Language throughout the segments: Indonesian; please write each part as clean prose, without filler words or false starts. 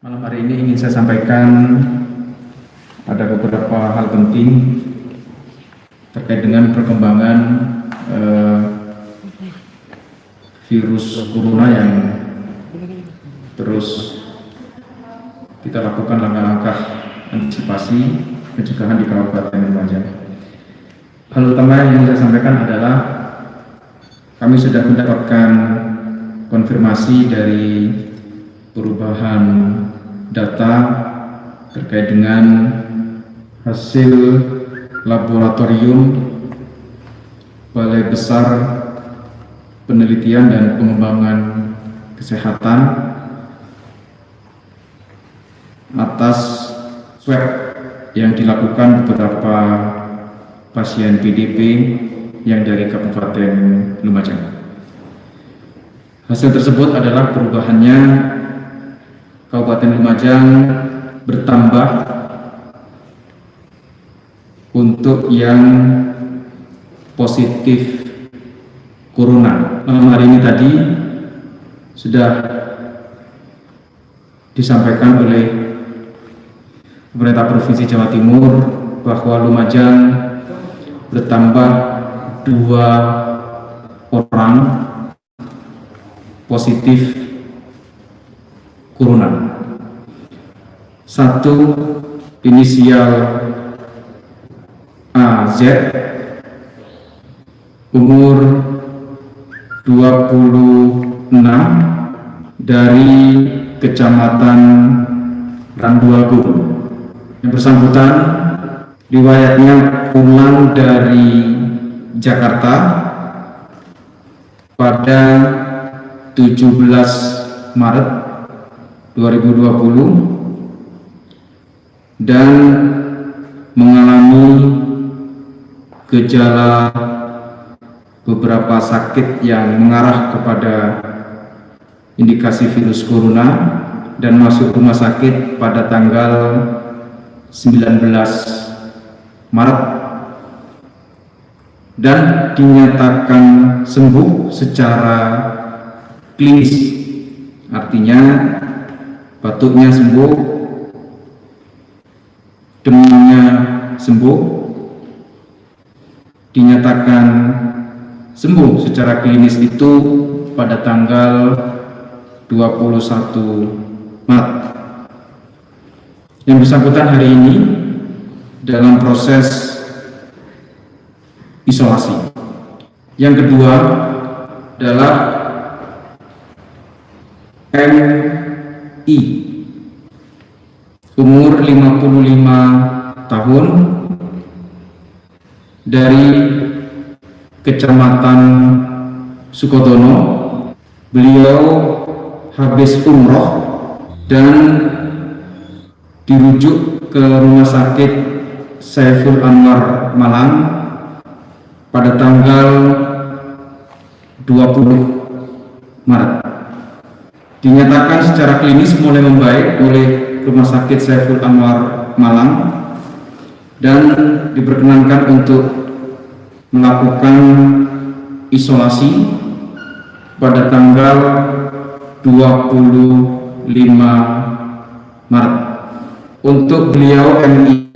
Malam hari ini ingin saya sampaikan ada beberapa hal penting terkait dengan perkembangan virus corona yang terus kita lakukan langkah-langkah antisipasi pencegahan di Kabupaten Lumajang. Hal utama yang ingin saya sampaikan adalah kami sudah mendapatkan konfirmasi dari perubahan data terkait dengan hasil laboratorium Balai Besar Penelitian dan Pengembangan Kesehatan atas swab yang dilakukan beberapa pasien PDP yang dari Kabupaten Lumajang. Hasil tersebut adalah perubahannya Kabupaten Lumajang bertambah untuk yang positif corona. Malam hari ini tadi sudah disampaikan oleh pemerintah Provinsi Jawa Timur bahwa Lumajang bertambah 2 orang positif corona. 1 inisial AZ, umur 26, dari Kecamatan Randuagung. Yang bersangkutan riwayatnya pulang dari Jakarta pada 17 Maret 2020 dan mengalami gejala beberapa sakit yang mengarah kepada indikasi virus corona dan masuk rumah sakit pada tanggal 19 Maret dan dinyatakan sembuh secara klinis, artinya batuknya sembuh, demamnya sembuh, dinyatakan sembuh secara klinis itu pada tanggal 21 Maret. Yang bersangkutan hari ini dalam proses isolasi. Yang kedua adalah MI, umur 55 tahun, dari Kecamatan Sukodono. Beliau habis umroh dan dirujuk ke Rumah Sakit Saiful Anwar Malang pada tanggal 20 Maret. Dinyatakan secara klinis mulai membaik oleh Rumah Sakit Saiful Anwar Malang dan diperkenankan untuk melakukan isolasi pada tanggal 25 Maret. Untuk beliau MI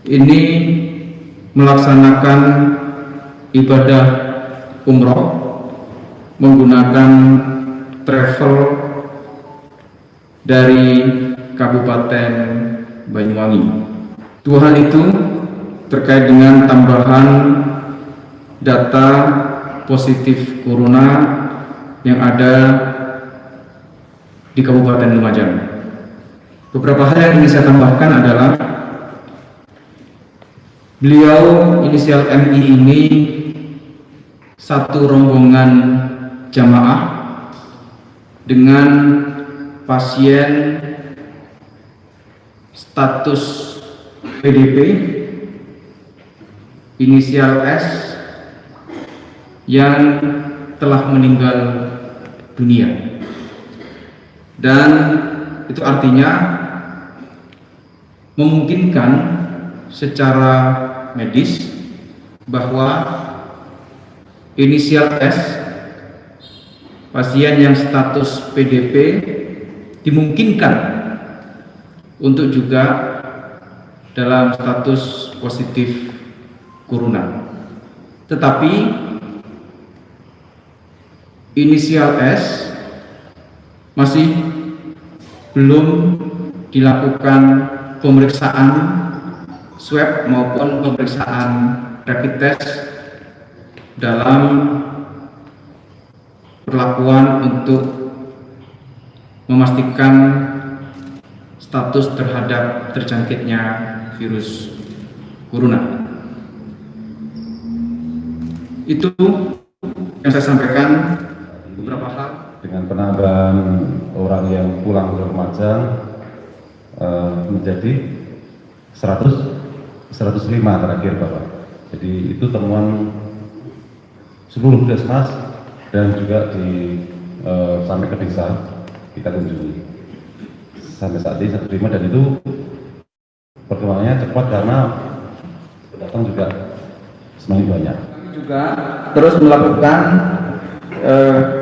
ini melaksanakan ibadah umroh menggunakan travel dari Kabupaten Banyuwangi. 2 hal itu terkait dengan tambahan data positif corona yang ada di Kabupaten Lumajang. Beberapa hal yang ingin saya tambahkan adalah beliau inisial MI ini satu rombongan jamaah dengan pasien status PDP inisial S yang telah meninggal dunia, dan itu artinya memungkinkan secara medis bahwa inisial S, pasien yang status PDP, dimungkinkan untuk juga dalam status positif corona. Tetapi inisial S masih belum dilakukan pemeriksaan swab maupun pemeriksaan rapid test dalam perlakuan untuk memastikan status terhadap terjangkitnya virus corona. Itu yang saya sampaikan, beberapa hal. Dengan penambahan orang yang pulang ke Lumajang menjadi 105 terakhir Bapak. Jadi itu temuan seluruh puskesmas dan juga sampai ke desa kita kunjungi. Sampai saat ini 105 dan itu perkembangannya cepat karena datang juga semakin banyak. Kami juga terus melakukan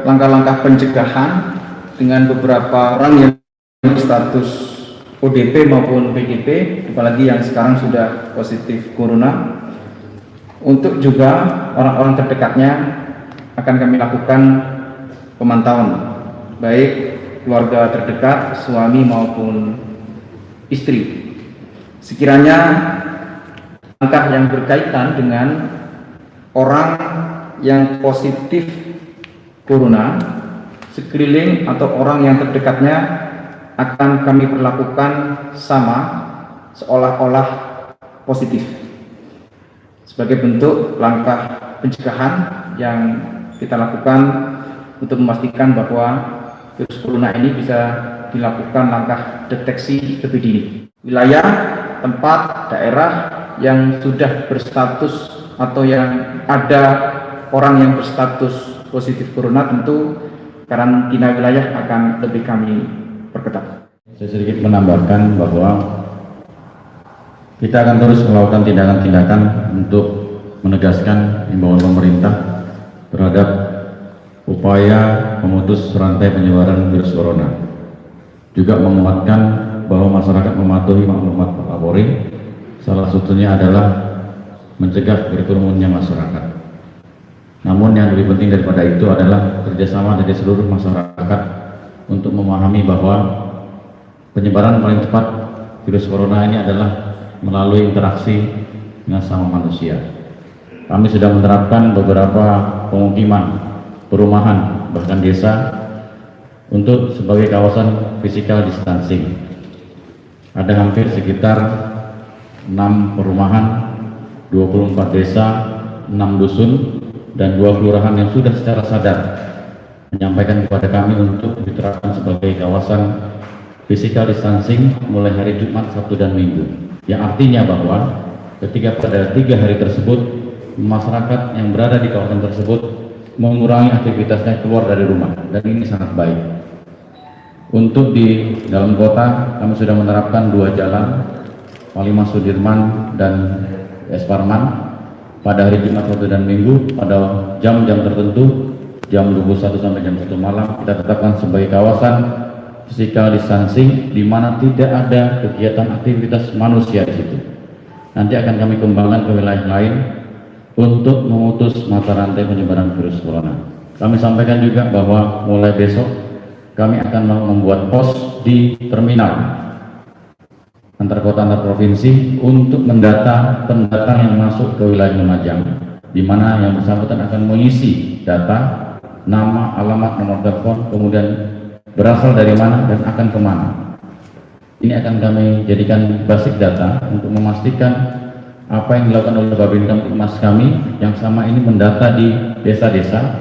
langkah-langkah pencegahan dengan beberapa orang yang berstatus ODP maupun PDP, apalagi yang sekarang sudah positif corona. Untuk juga orang-orang terdekatnya akan kami lakukan pemantauan, baik keluarga terdekat, suami maupun istri. Sekiranya langkah yang berkaitan dengan orang yang positif corona, sekeliling atau orang yang terdekatnya akan kami perlakukan sama seolah-olah positif sebagai bentuk langkah pencegahan yang kita lakukan untuk memastikan bahwa virus corona ini bisa dilakukan langkah deteksi lebih dini. Wilayah, tempat, daerah yang sudah berstatus atau yang ada orang yang berstatus positif corona, tentu karantina wilayah akan lebih kami perketat. Saya sedikit menambahkan bahwa kita akan terus melakukan tindakan-tindakan untuk menegaskan himbauan pemerintah terhadap upaya memutus rantai penyebaran virus corona. Juga menguatkan bahwa masyarakat mematuhi maklumat Pak Kapolri, salah satunya adalah mencegah berkerumunnya masyarakat. Namun yang lebih penting daripada itu adalah kerjasama dari seluruh masyarakat untuk memahami bahwa penyebaran paling cepat virus corona ini adalah melalui interaksi dengan sama manusia. Kami sudah menerapkan beberapa pemukiman, perumahan, bahkan desa untuk sebagai kawasan physical distancing. Ada hampir sekitar 6 perumahan, 24 desa, 6 dusun, dan 2 kelurahan yang sudah secara sadar menyampaikan kepada kami untuk diterapkan sebagai kawasan physical distancing mulai hari Jumat, Sabtu, dan Minggu. Yang artinya bahwa ketika pada 3 hari tersebut masyarakat yang berada di kawasan tersebut mengurangi aktivitasnya keluar dari rumah, dan ini sangat baik. Untuk di dalam kota kami sudah menerapkan 2 jalan, Panglima Sudirman dan Es Parman, pada hari Jumat, Sabtu, dan Minggu pada jam-jam tertentu, jam 21 sampai jam 1 malam kita tetapkan sebagai kawasan physical distancing di mana tidak ada kegiatan aktivitas manusia di situ. Nanti akan kami kembangkan ke wilayah lain untuk memutus mata rantai penyebaran virus corona. Kami sampaikan juga bahwa mulai besok kami akan membuat pos di terminal antar kota antar provinsi untuk mendata pendatang yang masuk ke wilayah Lumajang, di mana yang bersangkutan akan mengisi data nama, alamat, nomor telepon, kemudian berasal dari mana dan akan kemana. Ini akan kami jadikan basic data untuk memastikan apa yang dilakukan oleh Babinkan Humas kami yang sama ini mendata di desa-desa,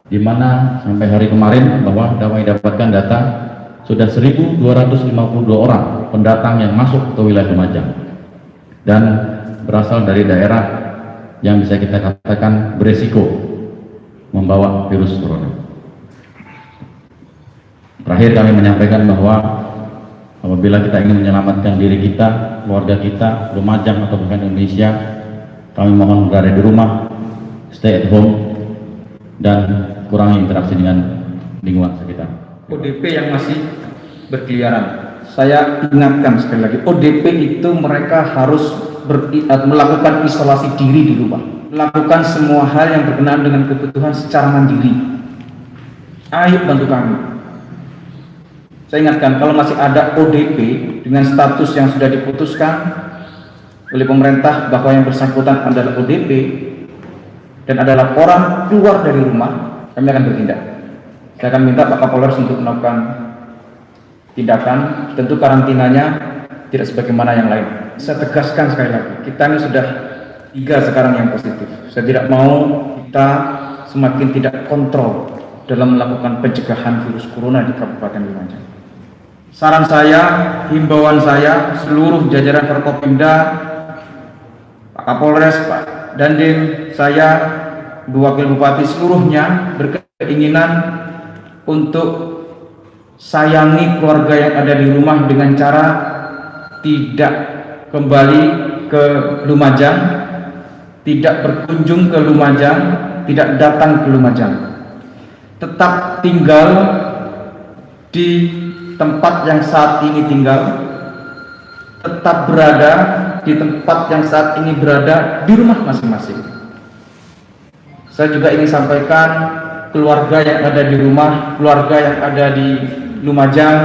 di mana sampai hari kemarin bahwa kami dapatkan data sudah 1.252 orang pendatang yang masuk ke wilayah Lumajang dan berasal dari daerah yang bisa kita katakan beresiko membawa virus corona. Terakhir kami menyampaikan bahwa apabila kita ingin menyelamatkan diri kita, keluarga kita, Lumajang atau bahkan Indonesia, kami mohon berada di rumah, stay at home, dan kurangi interaksi dengan lingkungan sekitar. ODP yang masih berkeliaran. Saya ingatkan sekali lagi, ODP itu mereka harus melakukan isolasi diri di rumah, melakukan semua hal yang berkenaan dengan kebutuhan secara mandiri. Ayo bantu kami. Saya ingatkan, kalau masih ada ODP dengan status yang sudah diputuskan oleh pemerintah bahwa yang bersangkutan adalah ODP dan ada laporan keluar dari rumah, kami akan bertindak. Saya akan minta Pak Kapolres untuk melakukan tindakan, tentu karantinanya tidak sebagaimana yang lain. Saya tegaskan sekali lagi, kita ini sudah 3 sekarang yang positif. Saya tidak mau kita semakin tidak kontrol dalam melakukan pencegahan virus corona di Kabupaten Lumajang. Saran saya, himbauan saya, seluruh jajaran Forkopimda, Pak Kapolres, Pak Dandim, saya, Bu Wakil Bupati, seluruhnya berkeinginan untuk sayangi keluarga yang ada di rumah dengan cara tidak kembali ke Lumajang, tidak berkunjung ke Lumajang, tidak datang ke Lumajang. Tetap tinggal di tempat yang saat ini tinggal, tetap berada di tempat yang saat ini berada di rumah masing-masing. Saya juga ingin sampaikan, keluarga yang ada di rumah, keluarga yang ada di Lumajang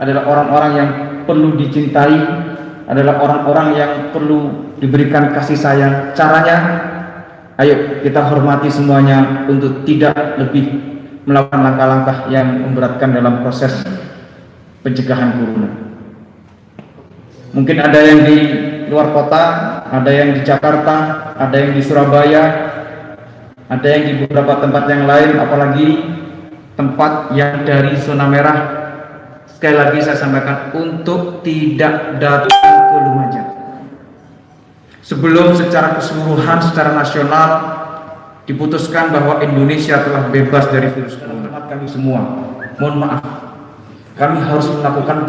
adalah orang-orang yang perlu dicintai, adalah orang-orang yang perlu diberikan kasih sayang. Caranya, ayo kita hormati semuanya untuk tidak lebih melakukan langkah-langkah yang memberatkan dalam proses pencegahan corona. Mungkin ada yang di luar kota, ada yang di Jakarta, ada yang di Surabaya, ada yang di beberapa tempat yang lain, apalagi tempat yang dari zona merah. Sekali lagi saya sampaikan untuk tidak datang ke Lumajang sebelum secara keseluruhan, secara nasional diputuskan bahwa Indonesia telah bebas dari virus corona. Kami semua, mohon maaf, kami harus melakukan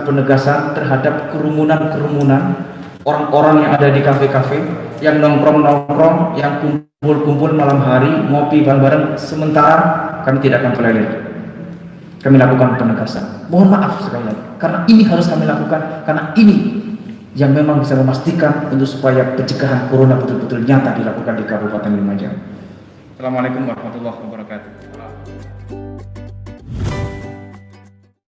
penegasan terhadap kerumunan orang-orang yang ada di kafe-kafe, yang nongkrong-nongkrong, yang kumpul-kumpul malam hari, ngopi bareng-bareng. Sementara kami tidak akan tolerir. Kami lakukan penegasan. Mohon maaf sekali lagi, karena ini harus kami lakukan, karena ini yang memang bisa memastikan untuk supaya pencegahan corona betul-betul nyata dilakukan di Kabupaten Lumajang. Assalamualaikum warahmatullahi wabarakatuh.